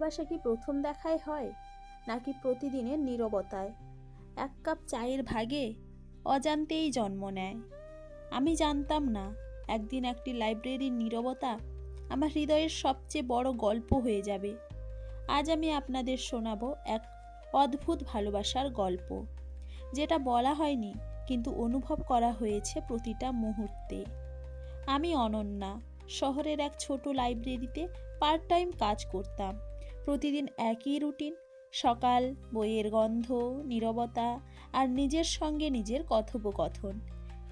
ভালোবাসা কি প্রথম দেখায় হয়, নাকি প্রতিদিনের নীরবতায়? এক কাপ চায়ের ভাগে অজান্তেই জন্ম নেয়। আমি জানতাম না একদিন একটি লাইব্রেরির নীরবতা আমার হৃদয়ের সবচেয়ে বড় গল্প হয়ে যাবে। আজ আমি আপনাদের শোনাবো এক অদ্ভুত ভালোবাসার গল্প, যেটা বলা হয়নি কিন্তু অনুভব করা হয়েছে প্রতিটা মুহূর্তে। আমি অনন্যা শহরের এক ছোট লাইব্রেরিতে পার্ট টাইম কাজ করতাম। প্রতিদিন একই রুটিন, সকাল, বইয়ের গন্ধ, নীরবতা আর নিজের সঙ্গে নিজের কথোপকথন।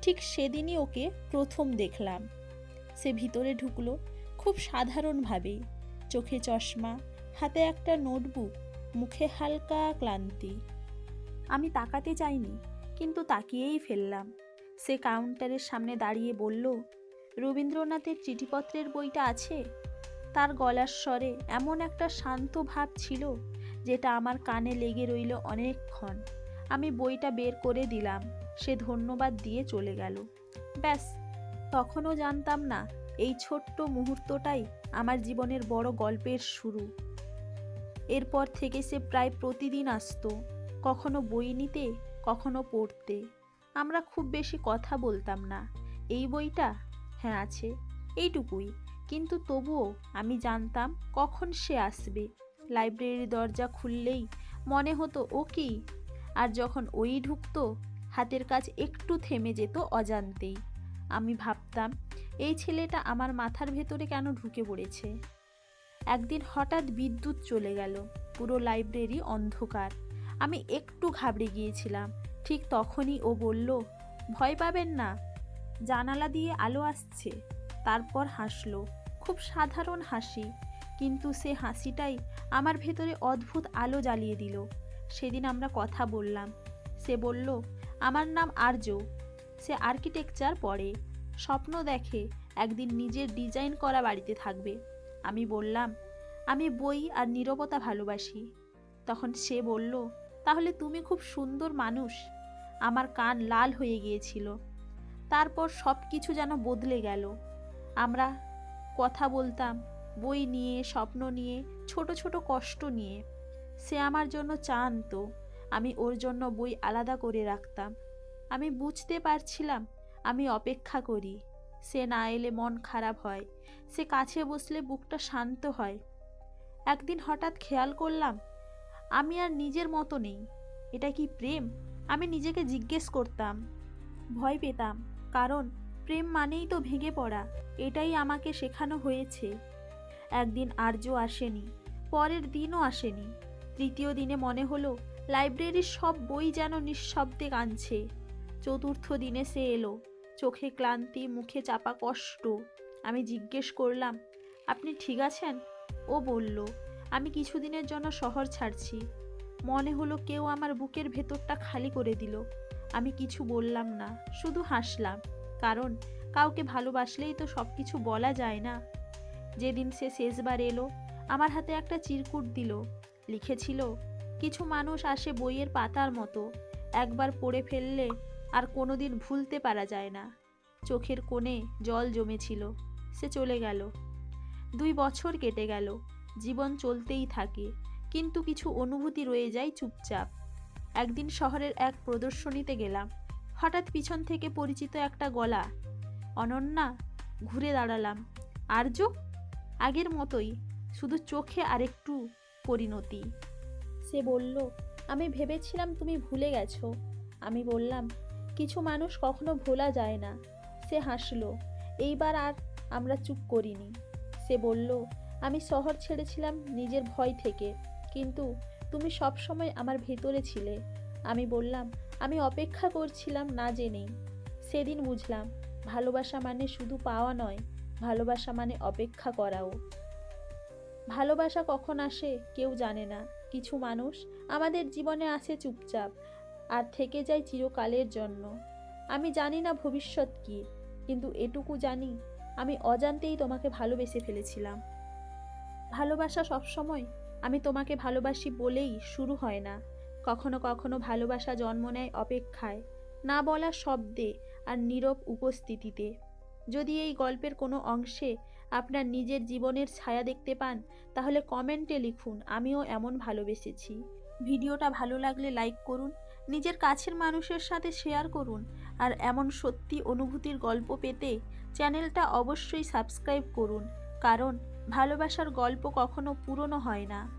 ঠিক সেদিনই ওকে প্রথম দেখলাম। সে ভিতরে ঢুকলো খুব সাধারণভাবেই, চোখে চশমা, হাতে একটা নোটবুক, মুখে হালকা ক্লান্তি। আমি তাকাতে চাইনি, কিন্তু তাকিয়েই ফেললাম। সে কাউন্টারের সামনে দাঁড়িয়ে বলল, রবীন্দ্রনাথের চিঠিপত্রের বইটা আছে? তার গলার স্বরে এমন একটা শান্ত ভাব ছিল যেটা আমার কানে লেগে রইল অনেকক্ষণ। আমি বইটা বের করে দিলাম। সে ধন্যবাদ দিয়ে চলে গেল। ব্যাস, তখনও জানতাম না এই ছোট্ট মুহূর্তটাই আমার জীবনের বড় গল্পের শুরু। এরপর থেকে সে প্রায় প্রতিদিন আসতো, কখনো বই নিতে, কখনো পড়তে। আমরা খুব বেশি কথা বলতাম না। এই বইটা? হ্যাঁ আছে, এইটুকুই। কিন্তু তবুও আমি জানতাম কখন সে আসবে। লাইব্রেরির দরজা খুললেই মনে হতো ও কি, আর যখন ওই ঢুকতো হাতের কাজ একটু থেমে যেত অজান্তেই। আমি ভাবতাম, এই ছেলেটা আমার মাথার ভেতরে কেন ঢুকে পড়েছে। একদিন হঠাৎ বিদ্যুৎ চলে গেল, পুরো লাইব্রেরি অন্ধকার। আমি একটু ঘাবড়ে গিয়েছিলাম। ঠিক তখনই ও বলল, ভয় পাবেন না, জানালা দিয়ে আলো আসছে। তারপর হাসলো, খুব সাধারণ হাসি, কিন্তু সে হাসিটাই আমার ভেতরে অদ্ভুত আলো জ্বালিয়ে দিল। সেদিন আমরা কথা বললাম। সে বলল, আমার নাম আর্য। সে আর্কিটেকচার পড়ে, স্বপ্ন দেখে একদিন নিজের ডিজাইন করা বাড়িতে থাকবে। আমি বললাম, আমি বই আর নীরবতা ভালোবাসি। তখন সে বলল, তাহলে তুমি খুব সুন্দর মানুষ। আমার কান লাল হয়ে গিয়েছিল। তারপর সব কিছু যেন বদলে গেল। আমরা কথা বলতাম বই নিয়ে, স্বপ্ন নিয়ে, ছোট ছোট কষ্ট নিয়ে। সে আমার জন্য চা আনতো, আমি ওর জন্য বই আলাদা করে রাখতাম। আমি বুঝতে পারছিলাম আমি অপেক্ষা করি। সে না এলে মন খারাপ হয়, সে কাছে বসলে বুকটা শান্ত হয়। একদিন হঠাৎ খেয়াল করলাম আমি আর নিজের মতো নেই। এটা কি প্রেম? আমি নিজেকে জিজ্ঞেস করতাম। ভয় পেতাম, কারণ প্রেম মানেই তো ভেঙে পড়া। এটাই আমাকে শেখানো হয়েছে। একদিন আর্য আসেনি, পরের দিনও আসেনি। তৃতীয় দিনে মনে হলো লাইব্রেরির সব বই যেন নিঃশব্দে কাঁদছে। চতুর্থ দিনে সে এলো, চোখে ক্লান্তি, মুখে চাপা কষ্ট। আমি জিজ্ঞেস করলাম, আপনি ঠিক আছেন? ও বলল, আমি কিছুদিনের জন্য শহর ছাড়ছি। মনে হলো কেউ আমার বুকের ভেতরটা খালি করে দিল। আমি কিছু বললাম না, শুধু হাসলাম, কারণ কাউকে ভালোবাসলেই তো সব কিছু বলা যায় না। যেদিন সে শেষবার এলো, আমার হাতে একটা চিরকুট দিল। লিখেছিল, কিছু মানুষ আসে বইয়ের পাতার মতো, একবার পড়ে ফেললে আর কোনোদিন ভুলতে পারা যায় না। চোখের কোণে জল জমেছিল। সে চলে গেল। 2 বছর কেটে গেল। জীবন চলতেই থাকে, কিন্তু কিছু অনুভূতি রয়ে যায় চুপচাপ। একদিন শহরের এক প্রদর্শনীতে গেলাম। হঠাৎ পিছন থেকে পরিচিত একটা গলা, অনন্যা। ঘুরে দাঁড়ালাম। আর্য? আগের মতোই, শুধু চোখে আরেকটু পরিণতি। সে বলল, আমি ভেবেছিলাম তুমি ভুলে গেছো। আমি বললাম, কিছু মানুষ কখনো ভোলা যায় না। সে হাসলো। এইবার আর আমরা চুপ করিনি। সে বলল, আমি শহর ছেড়েছিলাম নিজের ভয় থেকে, কিন্তু তুমি সব সময় আমার ভেতরে ছিলে। আমি বললাম, আমি অপেক্ষা করছিলাম না জেনেই। সেদিন বুঝলাম, ভালোবাসা মানে শুধু পাওয়া নয়, ভালোবাসা মানে অপেক্ষা করাও। ভালোবাসা কখন আসে কেউ জানে না। কিছু মানুষ আমাদের জীবনে আসে চুপচাপ, আর থেকে যায় চিরকালের জন্য। আমি জানি না ভবিষ্যৎ কি, কিন্তু এটুকু জানি, আমি অজান্তেই তোমাকে ভালোবেসে ফেলেছিলাম। ভালোবাসা সবসময় আমি তোমাকে ভালোবাসি বলেই শুরু হয় না। কখনো কখনো ভালোবাসা জন্ম নেয় অপেক্ষায়, না বলা শব্দে আর নীরব উপস্থিতিতে। যদি এই গল্পের কোনো অংশে আপনার নিজের জীবনের ছায়া দেখতে পান, তাহলে কমেন্টে লিখুন আমিও এমন ভালোবেসেছি। ভিডিওটা ভালো লাগলে লাইক করুন, নিজের কাছের মানুষের সাথে শেয়ার করুন, আর এমন সত্যি অনুভূতির গল্প পেতে চ্যানেলটা অবশ্যই সাবস্ক্রাইব করুন, কারণ ভালোবাসার গল্প কখনো পুরনো হয় না।